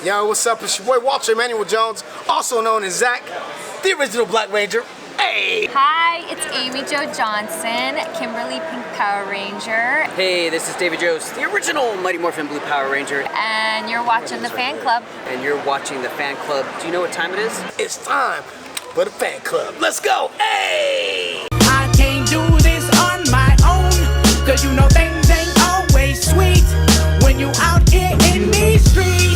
Yo, what's up? It's your boy Walter Emmanuel Jones, also known as Zach, the original Black Ranger. Hey! Hi, it's Amy Jo Johnson, Kimberly Pink Power Ranger. Hey, this is David Jost, the original Mighty Morphin Blue Power Ranger. And you're watching the fan club. And you're watching the fan club. Do you know what time it is? It's time for the fan club. Let's go! Hey! I can't do this on my own, cause you know things ain't always sweet when you out here in these streets.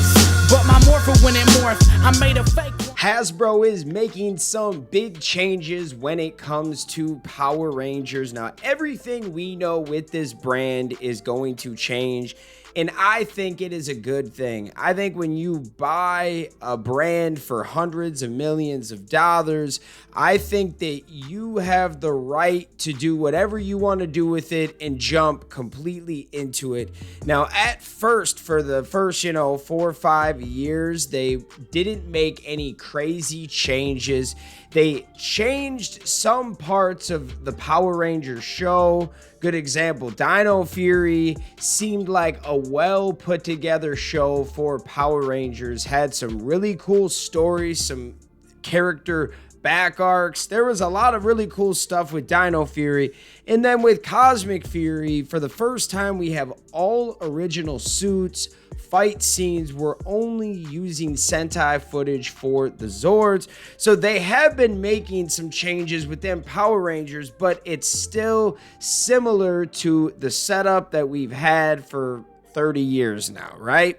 But my morpher when it morphed, I made a fake. Hasbro is making some big changes when it comes to Power Rangers. Now, everything we know with this brand is going to change, and I think it is a good thing. I think when you buy a brand for hundreds of millions of dollars, I think that you have the right to do whatever you want to do with it and jump completely into it. Now, at first, for the first, 4 or 5 years, they didn't make any crazy changes. They changed some parts of the Power Rangers show. Good example, Dino Fury seemed like a well put together show for Power Rangers. Had some really cool stories, some character back arcs. There was a lot of really cool stuff with Dino Fury. And then with Cosmic Fury, for the first time, we have all original suits. Fight scenes were only using Sentai footage for the Zords. So they have been making some changes within Power Rangers, but it's still similar to the setup that we've had for 30 years now, right?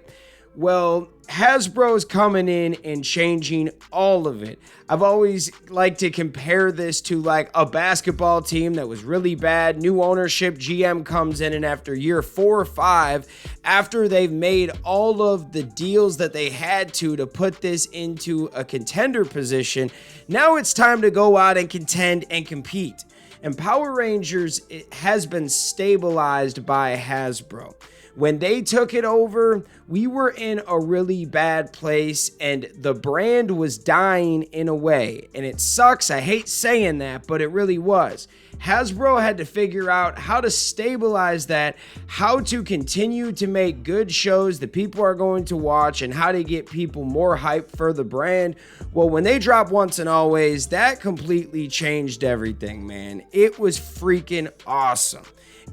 Well, Hasbro's coming in and changing all of it. I've always liked to compare this to like a basketball team that was really bad. New ownership, GM comes in, and after year 4 or 5, after they've made all of the deals that they had to put this into a contender position, now it's time to go out and contend and compete. And Power Rangers, it has been stabilized by Hasbro. When they took it over, we were in a really bad place and the brand was dying in a way. And it sucks, I hate saying that, but it really was. Hasbro had to figure out how to stabilize that, how to continue to make good shows that people are going to watch, and how to get people more hyped for the brand. Well, when they dropped Once and Always, that completely changed everything, man. It was freaking awesome.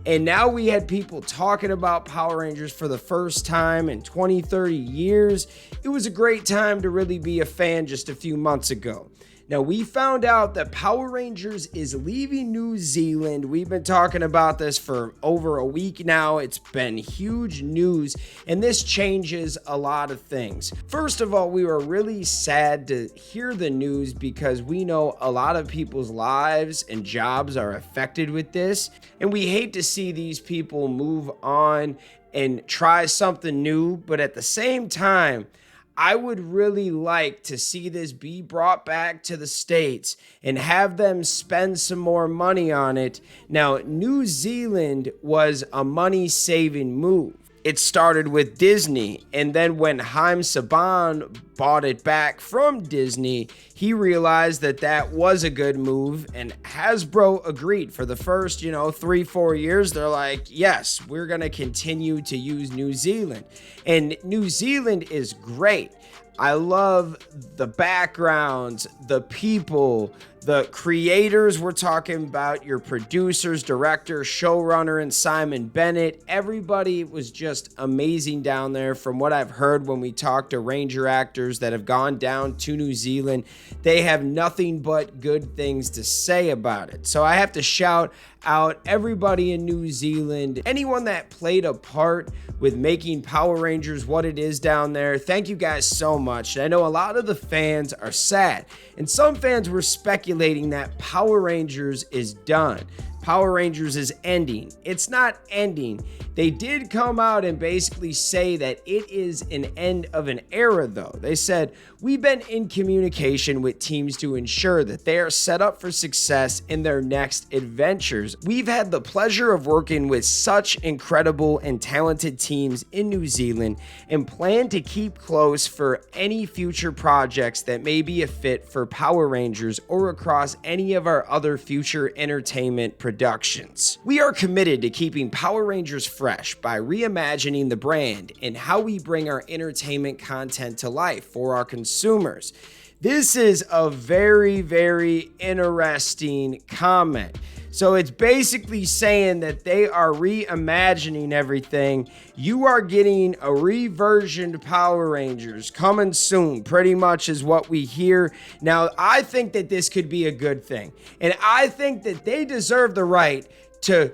And now we had people talking about Power Rangers for the first time in 20, 30 years. It was a great time to really be a fan just a few months ago. Now, we found out that Power Rangers is leaving New Zealand. We've been talking about this for over a week now. It's been huge news, and this changes a lot of things. First of all, we were really sad to hear the news because we know a lot of people's lives and jobs are affected with this, and we hate to see these people move on and try something new, but at the same time, I would really like to see this be brought back to the States and have them spend some more money on it. Now, New Zealand was a money-saving move. It started with Disney, and then when Haim Saban bought it back from Disney, he realized that that was a good move, and Hasbro agreed. For the first, 3-4 years, they're like, yes, we're going to continue to use New Zealand. And New Zealand is great. I love the backgrounds, the people, the creators. We're talking about your producers, director, showrunner, and Simon Bennett. Everybody was just amazing down there. From what I've heard when we talk to Ranger actors that have gone down to New Zealand, they have nothing but good things to say about it. So I have to shout out everybody in New Zealand, anyone that played a part with making Power Rangers what it is down there. Thank you guys so much. I know a lot of the fans are sad, and some fans were speculating that Power Rangers is done. Power Rangers is ending. It's not ending. They did come out and basically say that it is an end of an era, though. They said, we've been in communication with teams to ensure that they are set up for success in their next adventures. We've had the pleasure of working with such incredible and talented teams in New Zealand and plan to keep close for any future projects that may be a fit for Power Rangers or across any of our other future entertainment productions. Productions. We are committed to keeping Power Rangers fresh by reimagining the brand and how we bring our entertainment content to life for our consumers. This is a very, very interesting comment. So it's basically saying that they are reimagining everything. You are getting a reversioned Power Rangers coming soon, pretty much is what we hear. Now, I think that this could be a good thing. And I think that they deserve the right to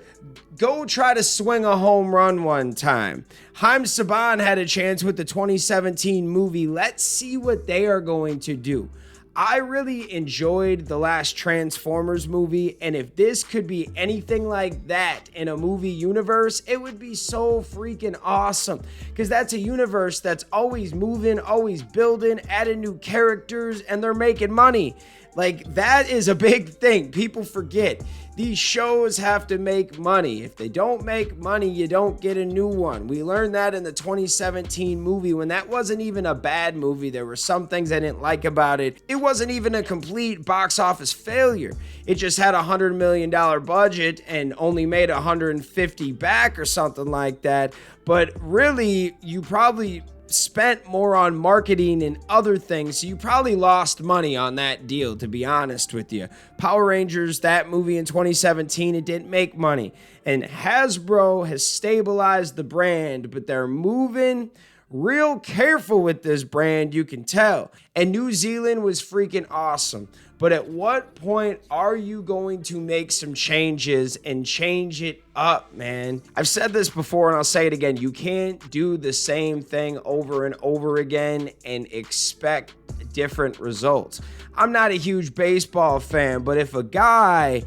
go try to swing a home run one time. Haim Saban had a chance with the 2017 movie. Let's see what they are going to do. I really enjoyed the last Transformers movie, and if this could be anything like that in a movie universe, it would be so freaking awesome, because that's a universe that's always moving, always building, adding new characters, and they're making money. Like, that is a big thing. People forget. These shows have to make money. If they don't make money, you don't get a new one. We learned that in the 2017 movie when that wasn't even a bad movie. There were some things I didn't like about it. It wasn't even a complete box office failure. It just had a $100 million budget and only made 150 back or something like that. But really, you probably spent more on marketing and other things, so you probably lost money on that deal, to be honest with you. Power Rangers, that movie in 2017, it didn't make money. And Hasbro has stabilized the brand, but they're moving real careful with this brand, you can tell. And New Zealand was freaking awesome. But at what point are you going to make some changes and change it up, man? I've said this before and I'll say it again. You can't do the same thing over and over again and expect different results. I'm not a huge baseball fan, but if a guy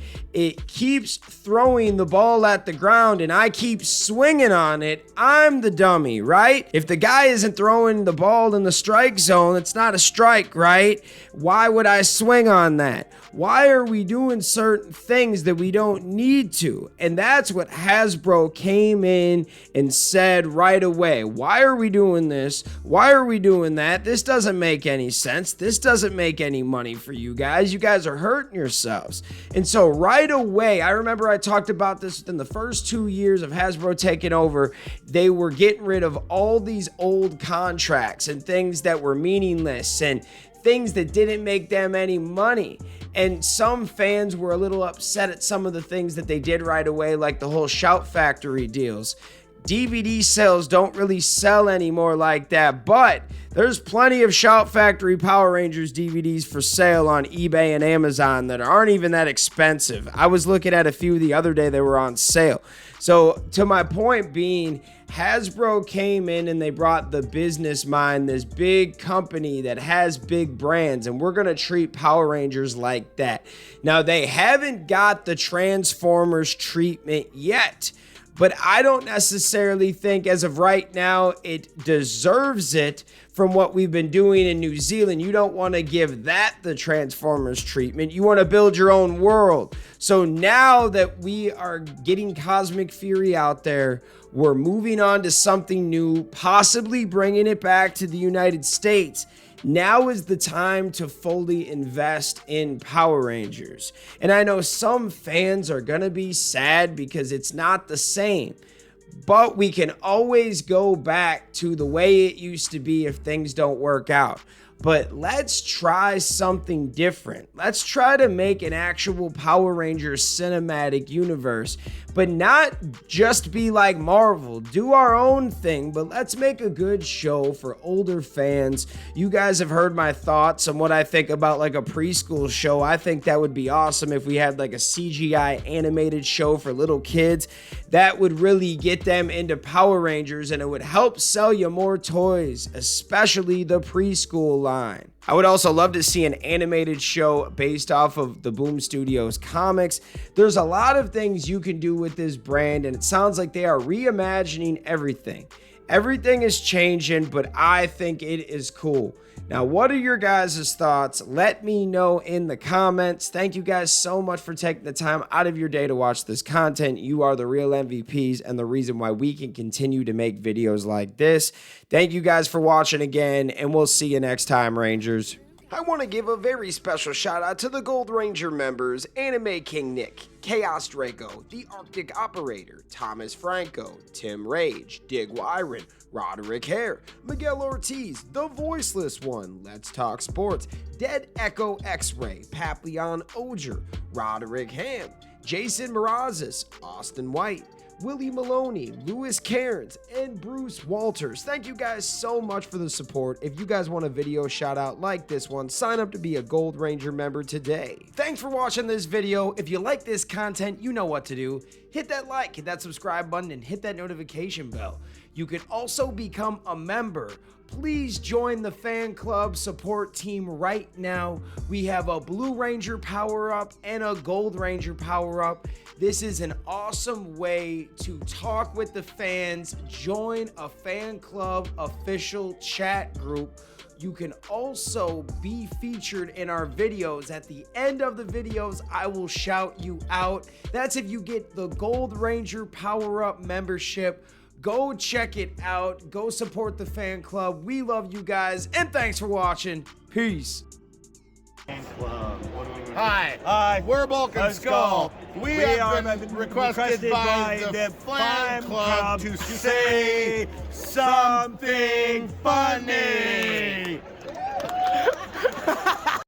keeps throwing the ball at the ground and I keep swinging on it, I'm the dummy, right? If the guy isn't throwing the ball in the strike zone, it's not a strike, right? Why would I swing on that? Why are we doing certain things that we don't need to? And that's what Hasbro came in and said right away. Why are we doing this? Why are we doing that? This doesn't make any sense. This doesn't make any money for you guys. You guys are hurting yourselves. And so right away, I remember I talked about this within the first 2 years of Hasbro taking over. They were getting rid of all these old contracts and things that were meaningless and things that didn't make them any money. And some fans were a little upset at some of the things that they did right away, like the whole Shout Factory deals. DVD sales don't really sell anymore like that, but there's plenty of Shout Factory Power Rangers DVDs for sale on eBay and Amazon that aren't even that expensive. I was looking at a few the other day, they were on sale. So to my point being, Hasbro came in and they brought the business mind, this big company that has big brands, and we're going to treat Power Rangers like that. Now, they haven't got the Transformers treatment yet, but I don't necessarily think as of right now it deserves it from what we've been doing in New Zealand. You don't want to give that the Transformers treatment. You want to build your own world. So now that we are getting Cosmic Fury out there, we're moving on to something new, possibly bringing it back to the United States. Now is the time to fully invest in Power Rangers. And I know some fans are going to be sad because it's not the same. But we can always go back to the way it used to be if things don't work out. But let's try something different. Let's try to make an actual Power Rangers cinematic universe, but not just be like Marvel. Do our own thing, but let's make a good show for older fans. You guys have heard my thoughts on what I think about like a preschool show. I think that would be awesome if we had like a CGI animated show for little kids. That would really get them into Power Rangers, and it would help sell you more toys, especially the preschool line. I would also love to see an animated show based off of the Boom Studios comics. There's a lot of things you can do with this brand, and it sounds like they are reimagining everything. Everything is changing, but I think it is cool. Now, what are your guys' thoughts? Let me know in the comments. Thank you guys so much for taking the time out of your day to watch this content. You are the real MVPs and the reason why we can continue to make videos like this. Thank you guys for watching again, and we'll see you next time, Rangers. I want to give a very special shout out to the Gold Ranger members, Anime King Nick, Chaos Draco, The Arctic Operator, Thomas Franco, Tim Rage, Dig Wyron, Roderick Hare, Miguel Ortiz, The Voiceless One, Let's Talk Sports, Dead Echo X-Ray, Papillon Oger, Roderick Ham, Jason Mirazes, Austin White, Willie Maloney, Lewis Cairns, and Bruce Walters. Thank you guys so much for the support. If you guys want a video shout out like this one, sign up to be a Gold Ranger member today. Thanks for watching this video. If you like this content, you know what to do. Hit that like, hit that subscribe button, and hit that notification bell. You can also become a member. Please join the fan club support team right now. We have a Blue Ranger power-up and a Gold Ranger power-up. This is an awesome way to talk with the fans, join a fan club official chat group. You can also be featured in our videos. At the end of the videos, I will shout you out. That's if you get the Gold Ranger power-up membership. Go check it out. Go support the fan club. We love you guys, and thanks for watching. Peace. Hi, we're Bulk and Skull. We have been requested by the fan club to say something funny.